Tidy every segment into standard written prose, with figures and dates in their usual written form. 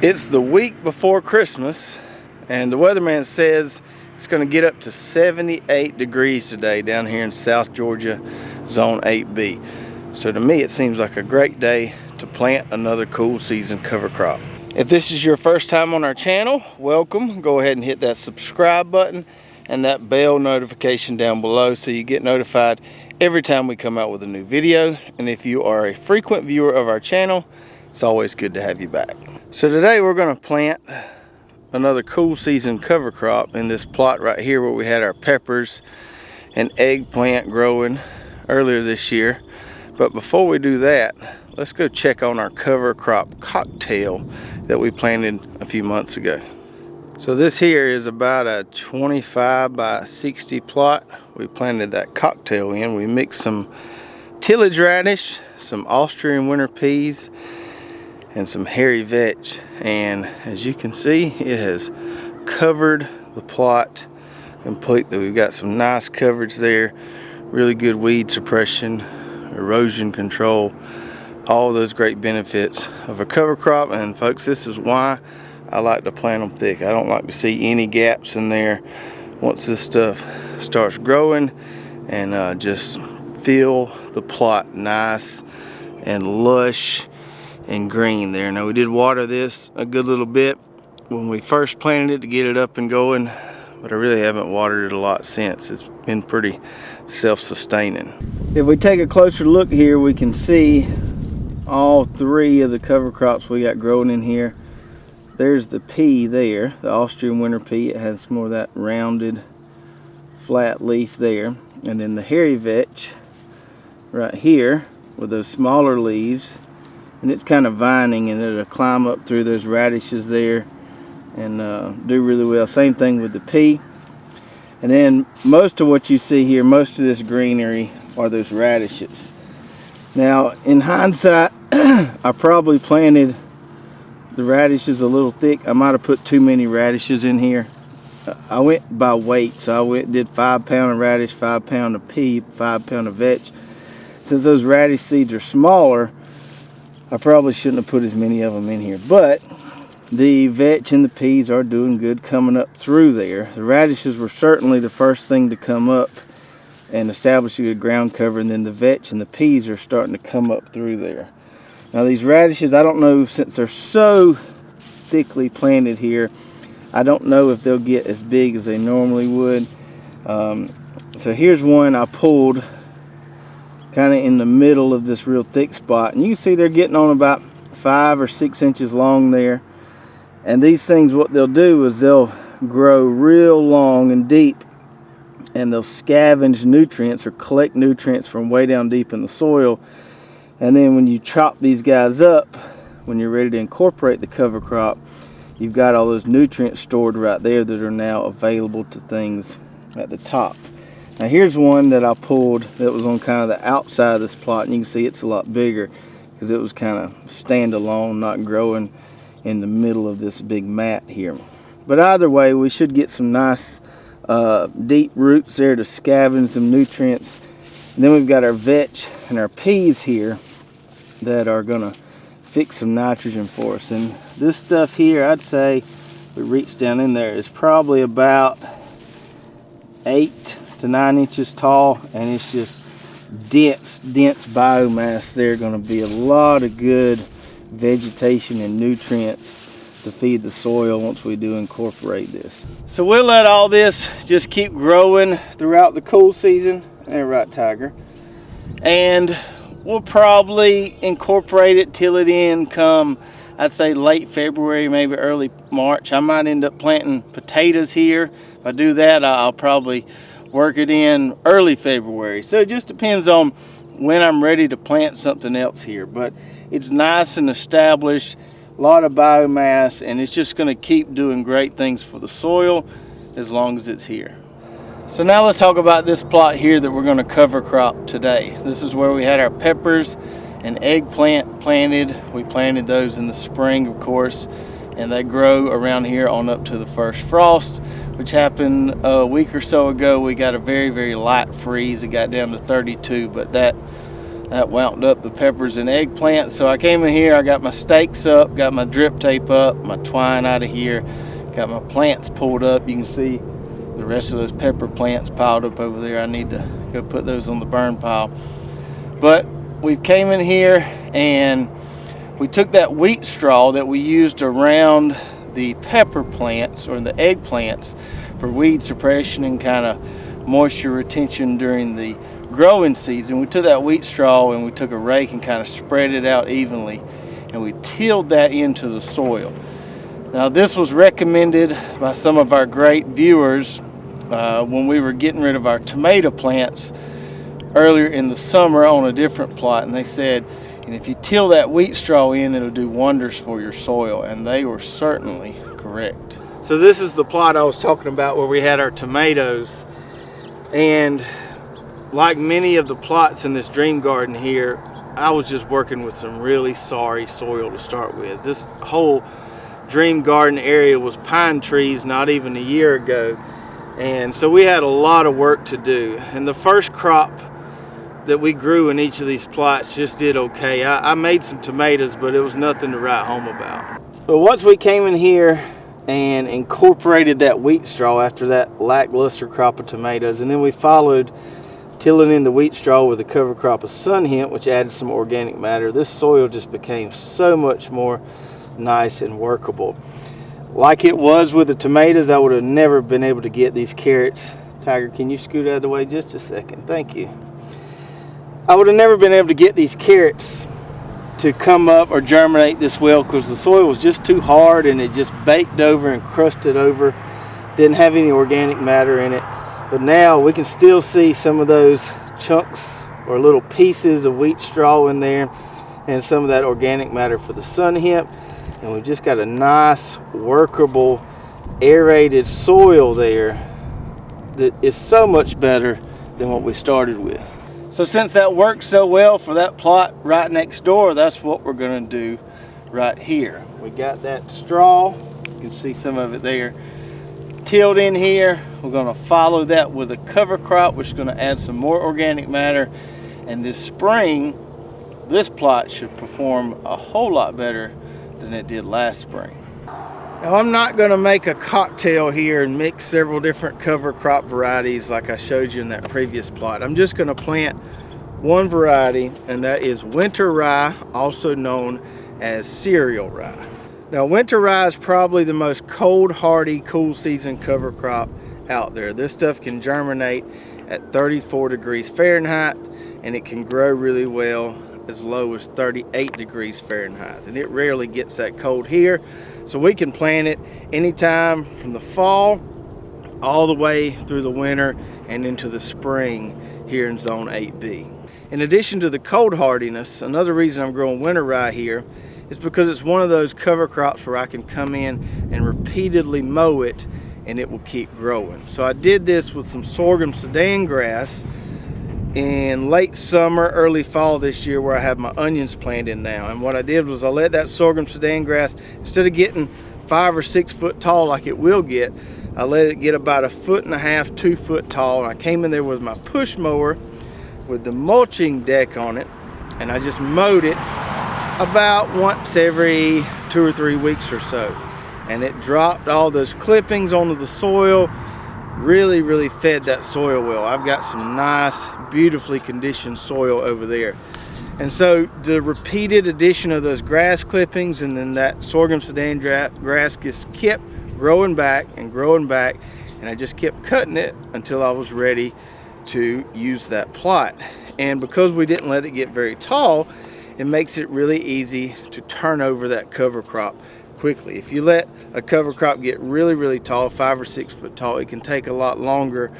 It's the week before Christmas, and the weatherman says it's going to get up to 78 degrees today down here in South Georgia, Zone 8B. So to me, it seems like a great day to plant another cool season cover crop. If this is your first time on our channel, welcome. Go ahead and hit that subscribe button and that bell notification down below so you get notified every time we come out with a new video. And if you are a frequent viewer of our channel, it's always good to have you back. So today we're going to plant another cool season cover crop in this plot right here where we had our peppers and eggplant growing earlier this year. But before we do that, let's go check on our cover crop cocktail that we planted a few months ago. So this here is about a 25 by 60 plot. We planted that cocktail in. We mixed some tillage radish, some Austrian winter peas, and some hairy vetch, and as you can see, it has covered the plot completely. We've got some nice coverage there, really good weed suppression, erosion control, all those great benefits of a cover crop. And folks, this is why I like to plant them thick. I don't like to see any gaps in there once this stuff starts growing, and just fill the plot nice and lush and green there. Now we did water this a good little bit when we first planted it to get it up and going, but I really haven't watered it a lot since. It's been pretty self-sustaining. If we take a closer look here, we can see all three of the cover crops we got growing in here. There's the pea there, the Austrian winter pea. It has more of that rounded flat leaf there, and then the hairy vetch right here with those smaller leaves, and it's kind of vining, and it'll climb up through those radishes there and do really well. Same thing with the pea. And then most of what you see here, most of this greenery, are those radishes. Now in hindsight, I probably planted the radishes a little thick. I might have put too many radishes in here. I went by weight, so I did 5 pound of radish, 5 pound of pea, 5 pound of vetch. Since those radish seeds are smaller, I probably shouldn't have put as many of them in here, but the vetch and the peas are doing good coming up through there. The radishes were certainly the first thing to come up and establish a good ground cover, and then the vetch and the peas are starting to come up through there. Now these radishes, I don't know, since they're so thickly planted here, I don't know if they'll get as big as they normally would. So here's one I pulled kind of in the middle of this real thick spot, and you can see they're getting on about 5 or 6 inches long there. And these things, what they'll do is they'll grow real long and deep, and they'll scavenge nutrients or collect nutrients from way down deep in the soil. And then when you chop these guys up, when you're ready to incorporate the cover crop, you've got all those nutrients stored right there that are now available to things at the top. Now here's one that I pulled that was on kind of the outside of this plot, and you can see it's a lot bigger because it was kind of standalone, not growing in the middle of this big mat here. But either way, we should get some nice deep roots there to scavenge some nutrients. And then we've got our vetch and our peas here that are gonna fix some nitrogen for us. And this stuff here, I'd say, we reach down in there, is probably about 8 to 9 inches tall, and it's just dense biomass there. Going to be a lot of good vegetation and nutrients to feed the soil once we do incorporate this. So we'll let all this just keep growing throughout the cool season. There, right, Tiger. And we'll probably incorporate it, till it in come, I'd say late February, maybe early March. I might end up planting potatoes here. If I do that, I'll probably work it in early February. So it just depends on when I'm ready to plant something else here. But it's nice and established, a lot of biomass, and it's just going to keep doing great things for the soil as long as it's here. So now let's talk about this plot here that we're going to cover crop today. This is where we had our peppers and eggplant planted. We planted those in the spring, of course, and they grow around here on up to the first frost, which happened a week or so ago. We got a very, very light freeze. It got down to 32, but that That wound up the peppers and eggplants. So I came in here, I got my stakes up, got my drip tape up, my twine out of here, got my plants pulled up. You can see the rest of those pepper plants piled up over there. I need to go put those on the burn pile. But we came in here and we took that wheat straw that we used around the pepper plants or the eggplants for weed suppression and kind of moisture retention during the growing season. We took that wheat straw and we took a rake and kind of spread it out evenly, and we tilled that into the soil. Now this was recommended by some of our great viewers when we were getting rid of our tomato plants earlier in the summer on a different plot, and they said, and if you till that wheat straw in, it'll do wonders for your soil, and they were certainly correct. So this is the plot I was talking about where we had our tomatoes, and like many of the plots in this dream garden here, I was just working with some really sorry soil to start with. This whole dream garden area was pine trees not even a year ago, and so we had a lot of work to do. And the first crop that we grew in each of these plots just did okay. I made some tomatoes, but it was nothing to write home about. But once we came in here and incorporated that wheat straw after that lackluster crop of tomatoes, and then we followed tilling in the wheat straw with a cover crop of sun hemp, which added some organic matter, this soil just became so much more nice and workable. Like it was with the tomatoes, I would have never been able to get these carrots. Tiger, can you scoot out of the way just a second? Thank you. I would have never been able to get these carrots to come up or germinate this well because the soil was just too hard and it just baked over and crusted over. Didn't have any organic matter in it. But now we can still see some of those chunks or little pieces of wheat straw in there and some of that organic matter for the sun hemp. And we've just got a nice, workable, aerated soil there that is so much better than what we started with. So since that worked so well for that plot right next door, that's what we're going to do right here. We got that straw, you can see some of it there, tilled in here. We're going to follow that with a cover crop, which is going to add some more organic matter. And this spring, this plot should perform a whole lot better than it did last spring. Now I'm not going to make a cocktail here and mix several different cover crop varieties like I showed you in that previous plot. I'm just going to plant one variety, and that is winter rye, also known as cereal rye. Now winter rye is probably the most cold hardy cool season cover crop out there. This stuff can germinate at 34 degrees Fahrenheit, and it can grow really well as low as 38 degrees Fahrenheit, and it rarely gets that cold here. So we can plant it anytime from the fall all the way through the winter and into the spring here in Zone 8B. In addition to the cold hardiness, another reason I'm growing winter rye here is because it's one of those cover crops where I can come in and repeatedly mow it and it will keep growing. So I did this with some sorghum Sudan grass in late summer, early fall this year, where I have my onions planted now. And what I did was I let that sorghum Sudan grass, instead of getting 5 or 6 foot tall like it will get, I let it get about 1.5 feet, 2 foot tall. And I came in there with my push mower with the mulching deck on it, and I just mowed it about once every 2 or 3 weeks or so. And it dropped all those clippings onto the soil, really fed that soil well. I've got some nice, beautifully conditioned soil over there. And so the repeated addition of those grass clippings and then that sorghum Sudan grass just kept growing back, and I just kept cutting it until I was ready to use that plot. And because we didn't let it get very tall, it makes it really easy to turn over that cover crop quickly. If you let a cover crop get really tall, 5 or 6 foot tall, it can take a lot longer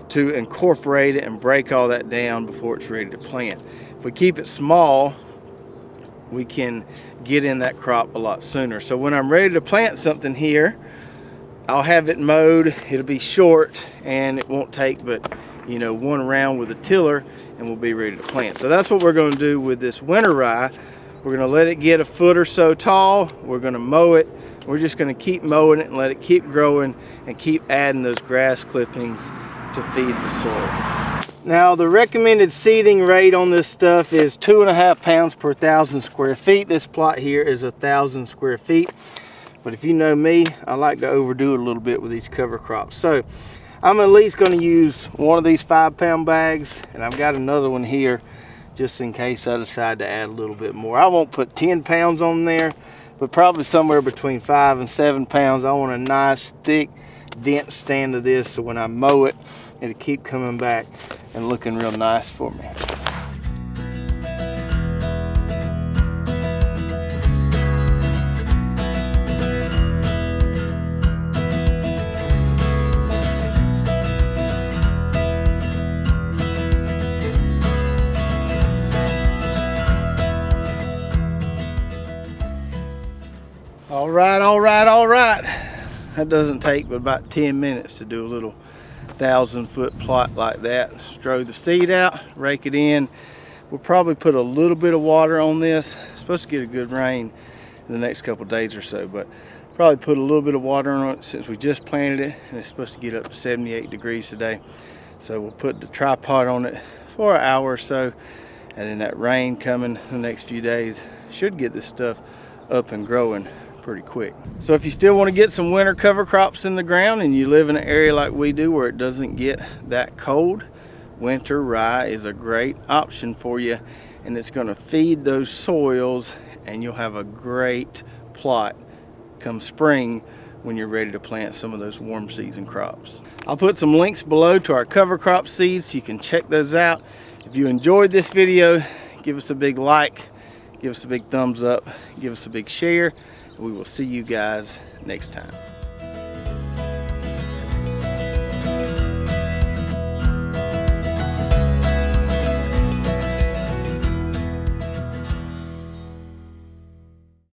to incorporate it and break all that down before it's ready to plant. If we keep it small, we can get in that crop a lot sooner. So when I'm ready to plant something here, I'll have it mowed, it'll be short, and it won't take but one round with a tiller, and we'll be ready to plant. So that's what we're going to do with this winter rye. We're going to let it get 1 foot or so tall. We're going to mow it. We're just going to keep mowing it and let it keep growing and keep adding those grass clippings to feed the soil. Now the recommended seeding rate on this stuff is 2.5 pounds per 1,000 square feet. This plot here is 1,000 square feet. But if you know me, I like to overdo it a little bit with these cover crops. So I'm at least going to use one of these 5-pound bags, and I've got another one here just in case I decide to add a little bit more. I won't put 10 pounds on there, but probably somewhere between 5 and 7 pounds. I want a nice, thick, dense stand of this, so when I mow it, it'll keep coming back and looking real nice for me. All right. That doesn't take but about 10 minutes to do a little 1,000-foot plot like that. Strow the seed out, rake it in. We'll probably put a little bit of water on this. It's supposed to get a good rain in the next couple days or so, but probably put a little bit of water on it since we just planted it, and it's supposed to get up to 78 degrees today. So we'll put the tripod on it for an hour or so, and then that rain coming the next few days should get this stuff up and growing pretty quick. So if you still want to get some winter cover crops in the ground and you live in an area like we do where it doesn't get that cold, winter rye is a great option for you, and it's going to feed those soils, and you'll have a great plot come spring when you're ready to plant some of those warm season crops. I'll put some links below to our cover crop seeds so you can check those out. If you enjoyed this video, give us a big like, give us a big thumbs up, give us a big share. We will see you guys next time.